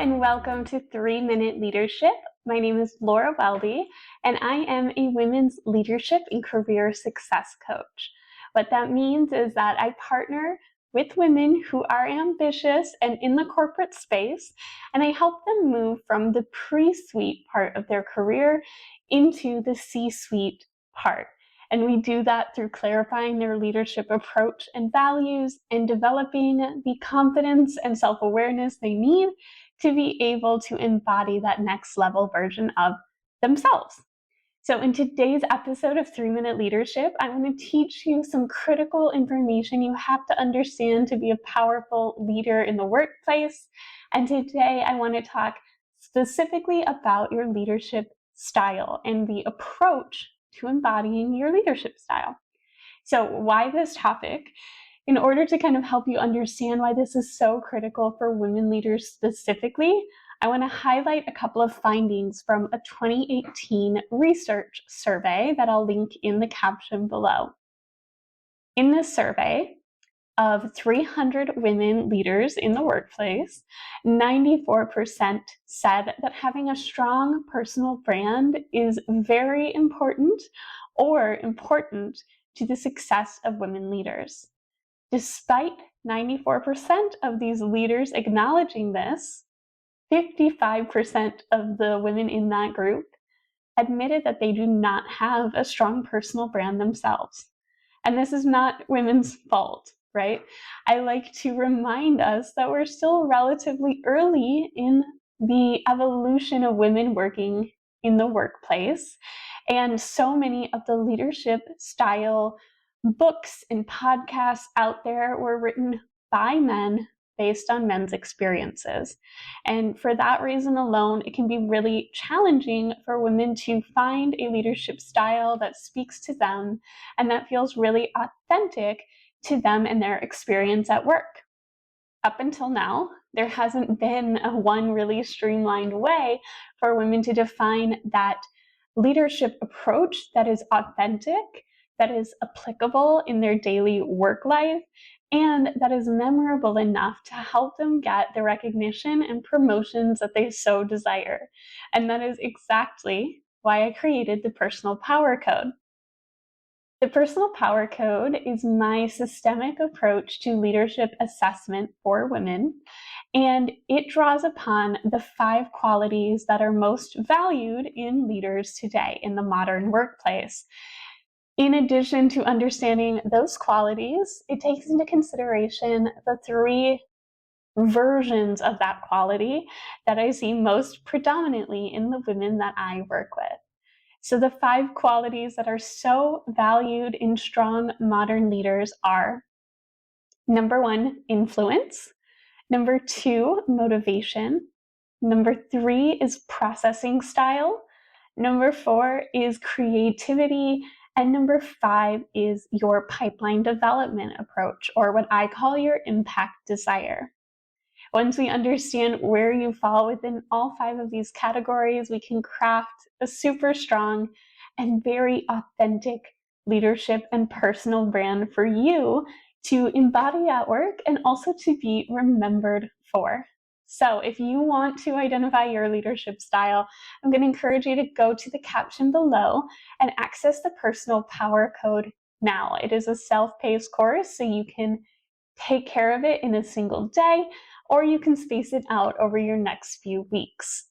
and welcome to 3-Minute Leadership. My name is Laura Weldy, and I am a women's leadership and career success coach. What that means is that I partner with women who are ambitious and in the corporate space, and I help them move from the pre-suite part of their career into the C-suite part. And we do that through clarifying their leadership approach and values and developing the confidence and self-awareness they need to be able to embody that next level version of themselves. So in today's episode of 3-Minute Leadership, I want to teach you some critical information you have to understand to be a powerful leader in the workplace. And today I want to talk specifically about your leadership style and the approach to embodying your leadership style. So why this topic? In order to kind of help you understand why this is so critical for women leaders specifically, I want to highlight a couple of findings from a 2018 research survey that I'll link in the caption below. In this survey of 300 women leaders in the workplace, 94% said that having a strong personal brand is very important or important to the success of women leaders. Despite 94% of these leaders acknowledging this, 55% of the women in that group admitted that they do not have a strong personal brand themselves. And this is not women's fault, right? I like to remind us that we're still relatively early in the evolution of women working in the workplace. And so many of the leadership style books and podcasts out there were written by men based on men's experiences. And for that reason alone, it can be really challenging for women to find a leadership style that speaks to them and that feels really authentic to them and their experience at work. Up until now, there hasn't been one really streamlined way for women to define that leadership approach that is authentic, that is applicable in their daily work life, and that is memorable enough to help them get the recognition and promotions that they so desire. And that is exactly why I created the Personal Power Code. The Personal Power Code is my systemic approach to leadership assessment for women, and it draws upon the 5 qualities that are most valued in leaders today in the modern workplace. In addition to understanding those qualities, it takes into consideration the 3 versions of that quality that I see most predominantly in the women that I work with. So the 5 qualities that are so valued in strong modern leaders are: number 1, influence; number 2, motivation; number 3 is processing style; number 4 is creativity; and number 5 is your pipeline development approach, or what I call your impact desire. Once we understand where you fall within all 5 of these categories, we can craft a super strong and very authentic leadership and personal brand for you to embody at work and also to be remembered for. So if you want to identify your leadership style, I'm going to encourage you to go to the caption below and access the Personal Power Code now. It is a self-paced course, so you can take care of it in a single day, or you can space it out over your next few weeks.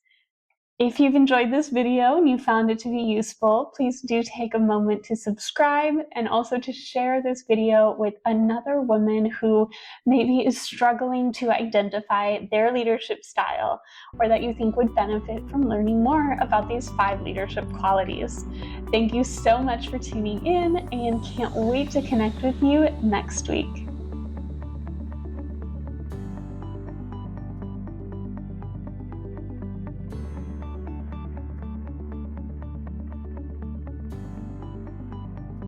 If you've enjoyed this video and you found it to be useful, please do take a moment to subscribe and also to share this video with another woman who maybe is struggling to identify their leadership style, or that you think would benefit from learning more about these 5 leadership qualities. Thank you so much for tuning in, and can't wait to connect with you next week.